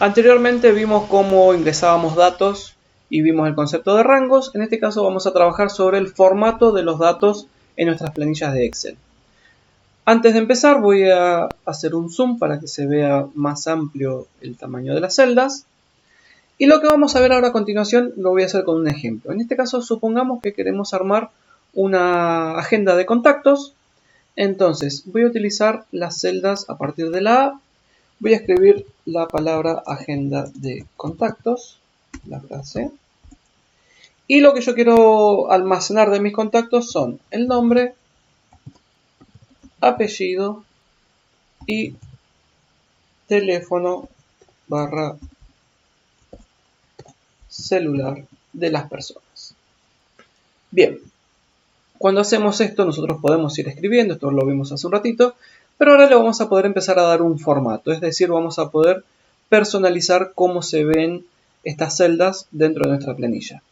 Anteriormente vimos cómo ingresábamos datos y vimos el concepto de rangos. En este caso vamos a trabajar sobre el formato de los datos en nuestras planillas de Excel. Antes de empezar voy a hacer un zoom para que se vea más amplio el tamaño de las celdas. Y lo que vamos a ver ahora a continuación lo voy a hacer con un ejemplo. En este caso supongamos que queremos armar una agenda de contactos. Entonces voy a utilizar las celdas a partir de la A. Voy a escribir la palabra agenda de contactos, la frase. Y lo que yo quiero almacenar de mis contactos son el nombre, apellido y teléfono / celular de las personas. Bien, cuando hacemos esto nosotros podemos ir escribiendo, esto lo vimos hace un ratito, pero ahora le vamos a poder empezar a dar un formato, es decir, vamos a poder personalizar cómo se ven estas celdas dentro de nuestra planilla.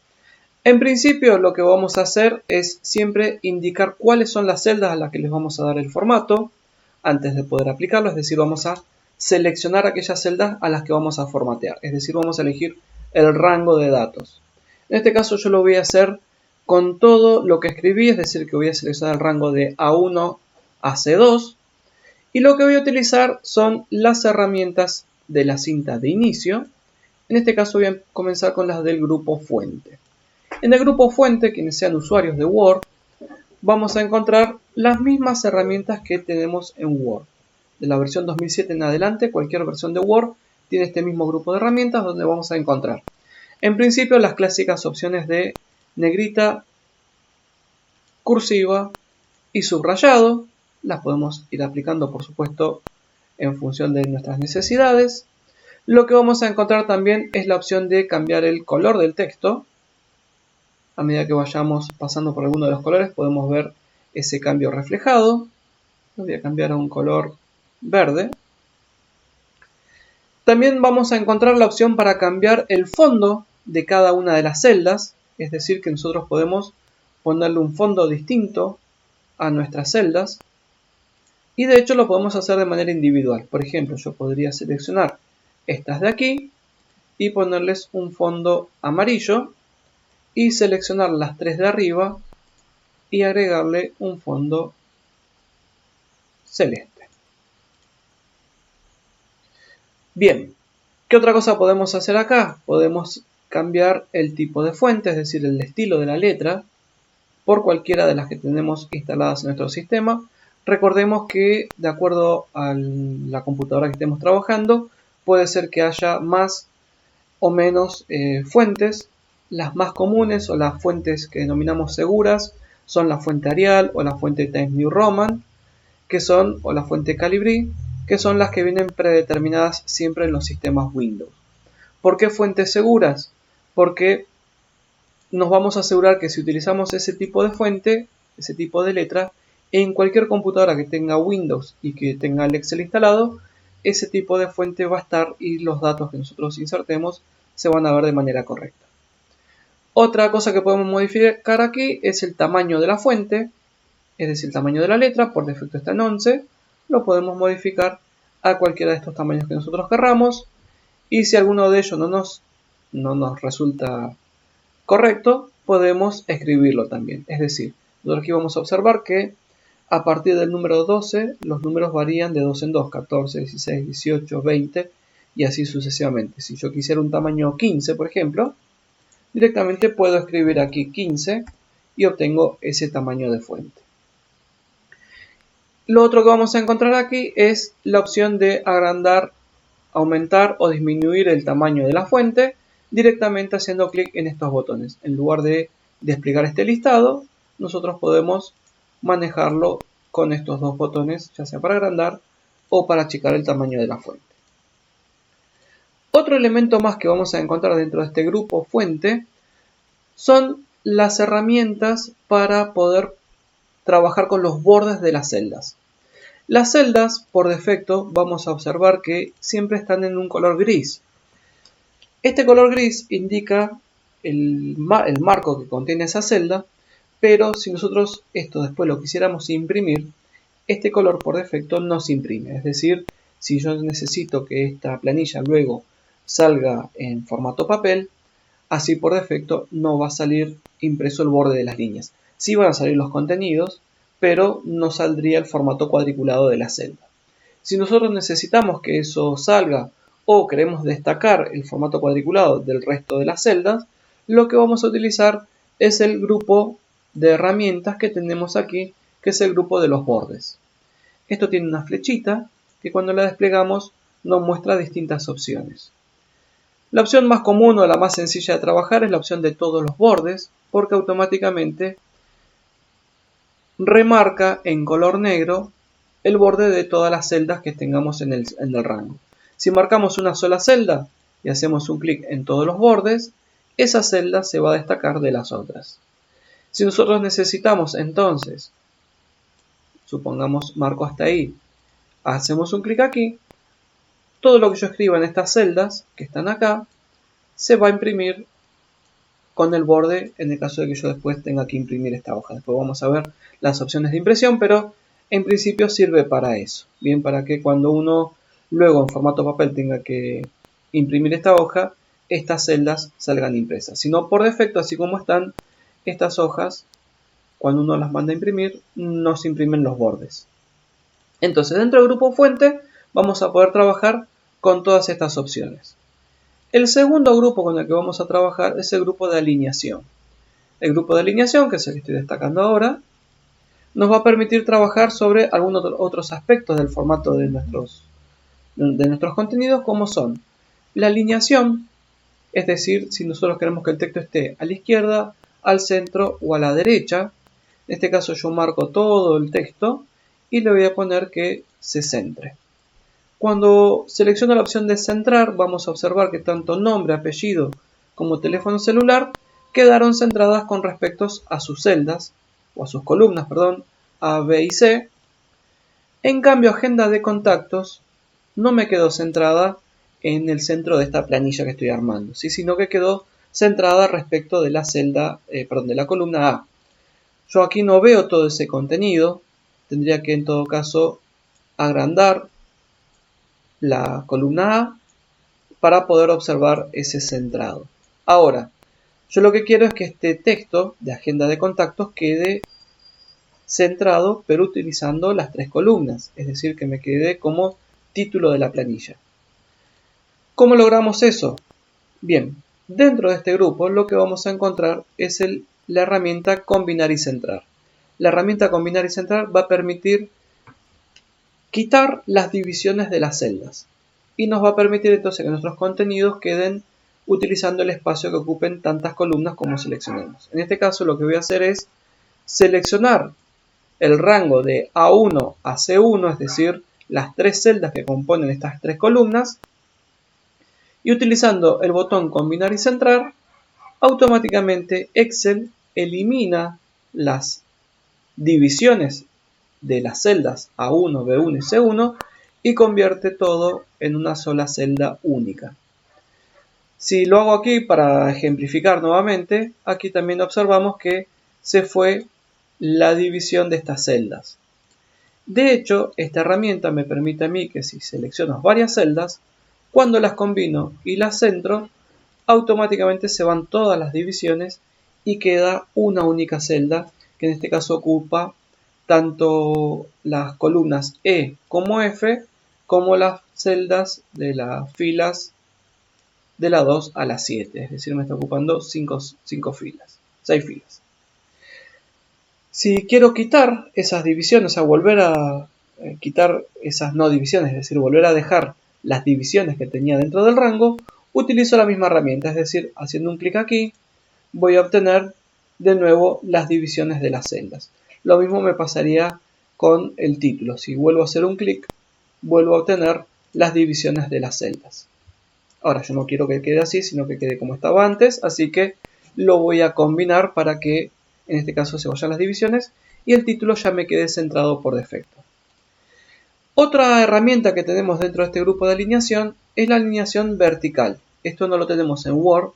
En principio lo que vamos a hacer es siempre indicar cuáles son las celdas a las que les vamos a dar el formato antes de poder aplicarlo, es decir, vamos a seleccionar aquellas celdas a las que vamos a formatear, es decir, vamos a elegir el rango de datos. En este caso yo lo voy a hacer con todo lo que escribí, es decir, que voy a seleccionar el rango de A1 a C2 y lo que voy a utilizar son las herramientas de la cinta de inicio. En este caso voy a comenzar con las del grupo fuente. En el grupo fuente, quienes sean usuarios de Word, vamos a encontrar las mismas herramientas que tenemos en Word. De la versión 2007 en adelante, cualquier versión de Word tiene este mismo grupo de herramientas donde vamos a encontrar, en principio, las clásicas opciones de negrita, cursiva y subrayado. Las podemos ir aplicando, por supuesto, en función de nuestras necesidades. Lo que vamos a encontrar también es la opción de cambiar el color del texto. A medida que vayamos pasando por alguno de los colores podemos ver ese cambio reflejado. Lo voy a cambiar a un color verde. También vamos a encontrar la opción para cambiar el fondo de cada una de las celdas, es decir, que nosotros podemos ponerle un fondo distinto a nuestras celdas y de hecho lo podemos hacer de manera individual. Por ejemplo, yo podría seleccionar estas de aquí y ponerles un fondo amarillo y seleccionar las tres de arriba y agregarle un fondo celeste. Bien, ¿qué otra cosa podemos hacer acá? Podemos cambiar el tipo de fuente, es decir, el estilo de la letra, por cualquiera de las que tenemos instaladas en nuestro sistema. Recordemos que, de acuerdo a la computadora que estemos trabajando, puede ser que haya más o menos fuentes. Las más comunes o las fuentes que denominamos seguras son la fuente Arial o la fuente Times New Roman, que son, o la fuente Calibri, que son las que vienen predeterminadas siempre en los sistemas Windows. ¿Por qué fuentes seguras? Porque nos vamos a asegurar que si utilizamos ese tipo de fuente, ese tipo de letra, en cualquier computadora que tenga Windows y que tenga el Excel instalado, ese tipo de fuente va a estar y los datos que nosotros insertemos se van a ver de manera correcta. Otra cosa que podemos modificar aquí es el tamaño de la fuente, es decir, el tamaño de la letra, por defecto está en 11, lo podemos modificar a cualquiera de estos tamaños que nosotros querramos y si alguno de ellos no nos resulta correcto, podemos escribirlo también. Es decir, nosotros aquí vamos a observar que a partir del número 12 los números varían de 2 en 2, 14, 16, 18, 20 y así sucesivamente. Si yo quisiera un tamaño 15, por ejemplo, directamente puedo escribir aquí 15 y obtengo ese tamaño de fuente. Lo otro que vamos a encontrar aquí es la opción de agrandar, aumentar o disminuir el tamaño de la fuente directamente haciendo clic en estos botones. En lugar de desplegar este listado, nosotros podemos manejarlo con estos dos botones, ya sea para agrandar o para achicar el tamaño de la fuente. Otro elemento más que vamos a encontrar dentro de este grupo fuente son las herramientas para poder trabajar con los bordes de las celdas. Las celdas, por defecto, vamos a observar que siempre están en un color gris. Este color gris indica el marco que contiene esa celda, pero si nosotros esto después lo quisiéramos imprimir, este color por defecto no se imprime. Es decir, si yo necesito que esta planilla luego salga en formato papel, así por defecto no va a salir impreso el borde de las líneas. Sí van a salir los contenidos, pero no saldría el formato cuadriculado de la celda. Si nosotros necesitamos que eso salga o queremos destacar el formato cuadriculado del resto de las celdas, lo que vamos a utilizar es el grupo de herramientas que tenemos aquí, que es el grupo de los bordes. Esto tiene una flechita que cuando la desplegamos nos muestra distintas opciones. La opción más común o la más sencilla de trabajar es la opción de todos los bordes, porque automáticamente remarca en color negro el borde de todas las celdas que tengamos en el rango. Si marcamos una sola celda y hacemos un clic en todos los bordes, esa celda se va a destacar de las otras. Si nosotros necesitamos entonces, supongamos marco hasta ahí, hacemos un clic aquí, todo lo que yo escriba en estas celdas que están acá se va a imprimir con el borde en el caso de que yo después tenga que imprimir esta hoja. Después vamos a ver las opciones de impresión, pero en principio sirve para eso. Bien, para que cuando uno luego en formato papel tenga que imprimir esta hoja, estas celdas salgan impresas. Si no, por defecto, así como están, estas hojas, cuando uno las manda a imprimir, no se imprimen los bordes. Entonces, dentro del grupo fuente, vamos a poder trabajar con todas estas opciones. El segundo grupo con el que vamos a trabajar es el grupo de alineación. El grupo de alineación, que es el que estoy destacando ahora, nos va a permitir trabajar sobre algunos otros aspectos del formato de nuestros contenidos, como son la alineación, es decir, si nosotros queremos que el texto esté a la izquierda, al centro o a la derecha. En este caso yo marco todo el texto y le voy a poner que se centre. Cuando selecciono la opción de centrar, vamos a observar que tanto nombre, apellido como teléfono celular quedaron centradas con respecto a sus celdas, o a sus columnas, perdón, A, B y C. En cambio, agenda de contactos no me quedó centrada en el centro de esta planilla que estoy armando, ¿sí? Sino que quedó centrada respecto de la celda, de la columna A. Yo aquí no veo todo ese contenido, tendría que en todo caso agrandar la columna A para poder observar ese centrado. Ahora, yo lo que quiero es que este texto de agenda de contactos quede centrado, pero utilizando las tres columnas, es decir, que me quede como título de la planilla. ¿Cómo logramos eso? Bien, dentro de este grupo lo que vamos a encontrar es la herramienta combinar y centrar. La herramienta combinar y centrar va a permitir quitar las divisiones de las celdas y nos va a permitir entonces que nuestros contenidos queden utilizando el espacio que ocupen tantas columnas como seleccionemos. En este caso lo que voy a hacer es seleccionar el rango de A1 a C1, es decir, las tres celdas que componen estas tres columnas, y utilizando el botón combinar y centrar, automáticamente Excel elimina las divisiones de las celdas A1, B1 y C1 y convierte todo en una sola celda única. Si lo hago aquí para ejemplificar nuevamente, aquí también observamos que se fue la división de estas celdas. De hecho, esta herramienta me permite a mí que si selecciono varias celdas, cuando las combino y las centro, automáticamente se van todas las divisiones y queda una única celda, que en este caso ocupa tanto las columnas E como F, como las celdas de las filas de la 2 a la 7, es decir, me está ocupando 6 filas. Si quiero quitar esas divisiones, o volver a quitar esas no divisiones, es decir, volver a dejar las divisiones que tenía dentro del rango, utilizo la misma herramienta, es decir, haciendo un clic aquí, voy a obtener de nuevo las divisiones de las celdas. Lo mismo me pasaría con el título. Si vuelvo a hacer un clic, vuelvo a obtener las divisiones de las celdas. Ahora yo no quiero que quede así, sino que quede como estaba antes, así que lo voy a combinar para que en este caso se vayan las divisiones y el título ya me quede centrado por defecto. Otra herramienta que tenemos dentro de este grupo de alineación es la alineación vertical. Esto no lo tenemos en Word,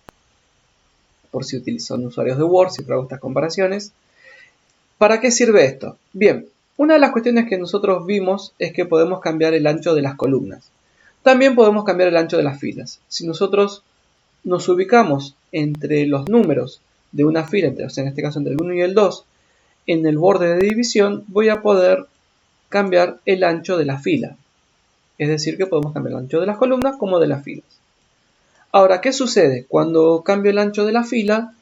por si son usuarios de Word, si hago estas comparaciones. ¿Para qué sirve esto? Bien, una de las cuestiones que nosotros vimos es que podemos cambiar el ancho de las columnas. También podemos cambiar el ancho de las filas. Si nosotros nos ubicamos entre los números de una fila, o sea, en este caso entre el 1 y el 2, en el borde de división, voy a poder cambiar el ancho de la fila. Es decir, que podemos cambiar el ancho de las columnas como de las filas. Ahora, ¿qué sucede? Cuando cambio el ancho de la fila,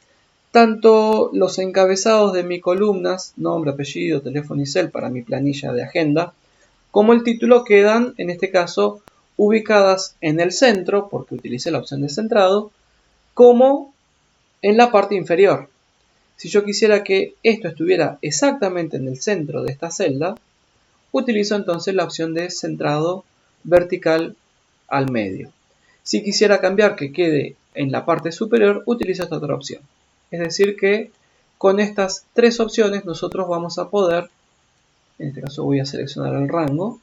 tanto los encabezados de mis columnas, nombre, apellido, teléfono y cel para mi planilla de agenda, como el título quedan, en este caso, ubicadas en el centro, porque utilicé la opción de centrado, como en la parte inferior. Si yo quisiera que esto estuviera exactamente en el centro de esta celda, utilizo entonces la opción de centrado vertical al medio. Si quisiera cambiar que quede en la parte superior, utilizo esta otra opción. Es decir que con estas tres opciones nosotros vamos a poder, en este caso voy a seleccionar el rango,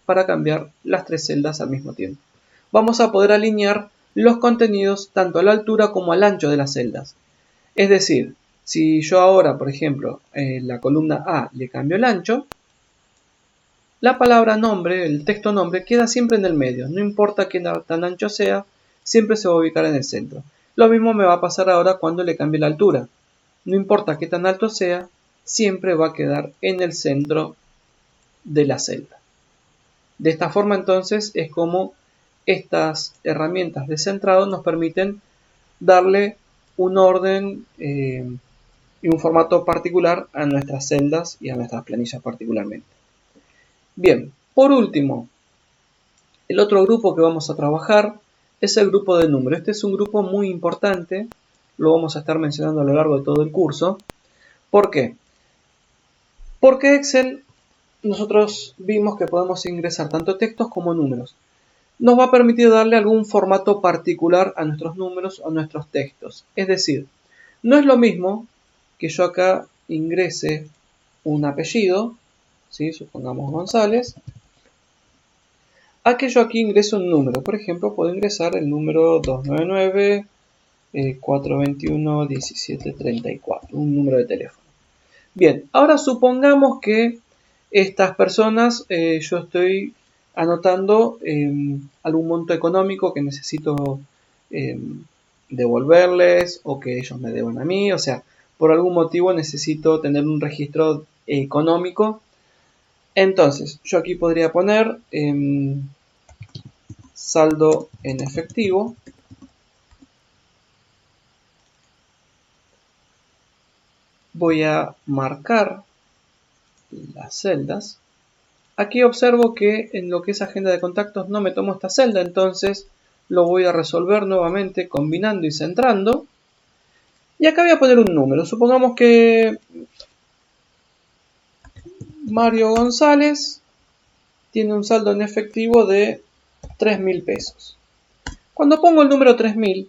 para cambiar las tres celdas al mismo tiempo. Vamos a poder alinear los contenidos tanto a la altura como al ancho de las celdas. Es decir, si yo ahora, por ejemplo, en la columna A le cambio el ancho, la palabra nombre, el texto nombre, queda siempre en el medio. No importa qué tan ancho sea, siempre se va a ubicar en el centro. Lo mismo me va a pasar ahora cuando le cambie la altura. No importa qué tan alto sea, siempre va a quedar en el centro de la celda. De esta forma entonces es como estas herramientas de centrado nos permiten darle un orden y un formato particular a nuestras celdas y a nuestras planillas particularmente. Bien, por último, el otro grupo que vamos a trabajar es el grupo de números. Este es un grupo muy importante, lo vamos a estar mencionando a lo largo de todo el curso. ¿Por qué? Porque Excel nosotros vimos que podemos ingresar tanto textos como números. Nos va a permitir darle algún formato particular a nuestros números o a nuestros textos. Es decir, no es lo mismo que yo acá ingrese un apellido, ¿sí? Supongamos González, a que yo aquí ingreso un número. Por ejemplo, puedo ingresar el número 299-421-1734, un número de teléfono. Bien, ahora supongamos que estas personas, yo estoy anotando algún monto económico que necesito devolverles o que ellos me deban a mí, o sea, por algún motivo necesito tener un registro económico. Entonces, yo aquí podría poner saldo en efectivo. Voy a marcar las celdas. Aquí observo que en lo que es agenda de contactos no me tomo esta celda, entonces lo voy a resolver nuevamente combinando y centrando. Y acá voy a poner un número. Supongamos que Mario González tiene un saldo en efectivo de 3.000 pesos. Cuando pongo el número 3.000,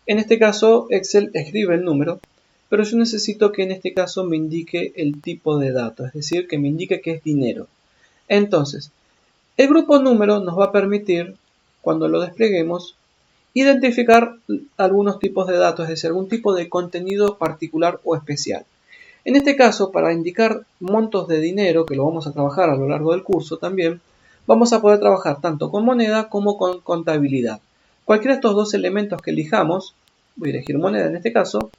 en este caso Excel escribe el número, pero yo necesito que en este caso me indique el tipo de dato, es decir, que me indique que es dinero. Entonces, el grupo número nos va a permitir, cuando lo despleguemos, identificar algunos tipos de datos, es decir, algún tipo de contenido particular o especial. En este caso, para indicar montos de dinero, que lo vamos a trabajar a lo largo del curso también, vamos a poder trabajar tanto con moneda como con contabilidad. Cualquiera de estos dos elementos que elijamos, voy a elegir moneda en este caso,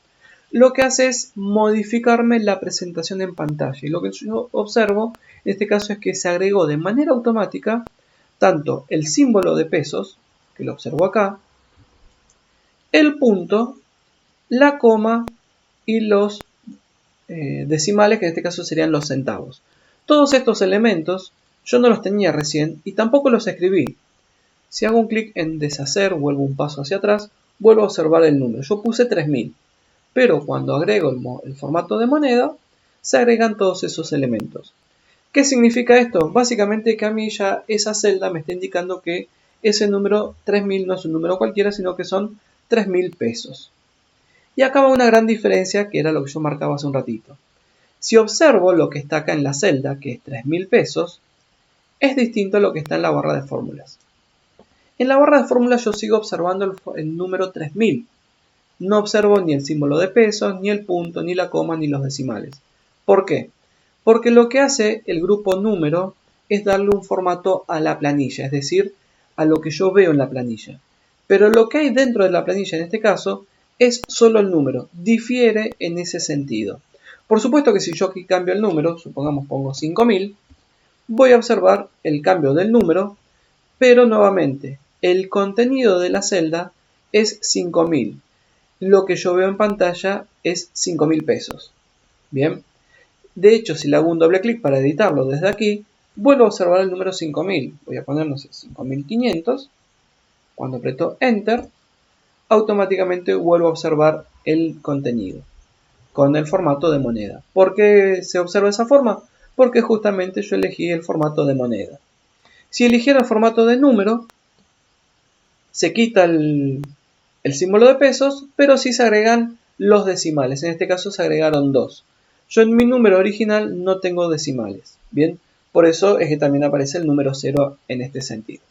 lo que hace es modificarme la presentación en pantalla. Y lo que yo observo en este caso es que se agregó de manera automática tanto el símbolo de pesos, que lo observo acá, el punto, la coma y los decimales, que en este caso serían los centavos. Todos estos elementos yo no los tenía recién y tampoco los escribí. Si hago un clic en deshacer, vuelvo un paso hacia atrás, vuelvo a observar el número. Yo puse 3.000, pero cuando agrego el formato de moneda, se agregan todos esos elementos. ¿Qué significa esto? Básicamente que a mí ya esa celda me está indicando que ese número 3.000 no es un número cualquiera, sino que son 3.000 pesos. Y acá va una gran diferencia, que era lo que yo marcaba hace un ratito. Si observo lo que está acá en la celda, que es 3.000 pesos, es distinto a lo que está en la barra de fórmulas. En la barra de fórmulas yo sigo observando el número 3.000. No observo ni el símbolo de pesos, ni el punto, ni la coma, ni los decimales. ¿Por qué? Porque lo que hace el grupo número es darle un formato a la planilla, es decir, a lo que yo veo en la planilla. Pero lo que hay dentro de la planilla en este caso es solo el número, difiere en ese sentido. Por supuesto que si yo aquí cambio el número, supongamos pongo 5000, voy a observar el cambio del número, pero nuevamente el contenido de la celda es 5000. Lo que yo veo en pantalla es 5000 pesos. Bien, de hecho si le hago un doble clic para editarlo desde aquí, vuelvo a observar el número 5000. Voy a poner, no sé, 5500. Cuando aprieto Enter, automáticamente vuelvo a observar el contenido con el formato de moneda. ¿Por qué se observa de esa forma? Porque justamente yo elegí el formato de moneda. Si eligiera el formato de número, se quita el símbolo de pesos, pero sí se agregan los decimales. En este caso se agregaron 2. Yo en mi número original no tengo decimales. Bien, por eso es que también aparece el número 0 en este sentido.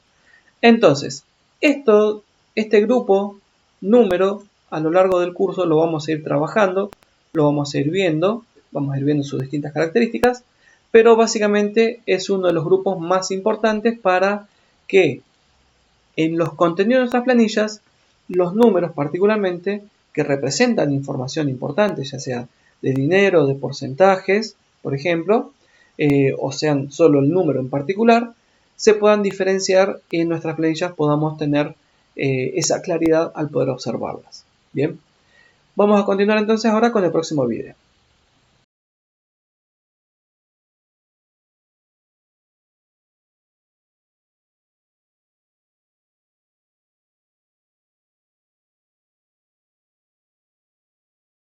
Entonces, este grupo número a lo largo del curso lo vamos a ir trabajando, lo vamos a ir viendo sus distintas características, pero básicamente es uno de los grupos más importantes para que en los contenidos de nuestras planillas, los números particularmente que representan información importante, ya sea de dinero, de porcentajes, por ejemplo, o sean solo el número en particular, se puedan diferenciar y en nuestras planillas podamos tener esa claridad al poder observarlas. Bien, vamos a continuar entonces ahora con el próximo video.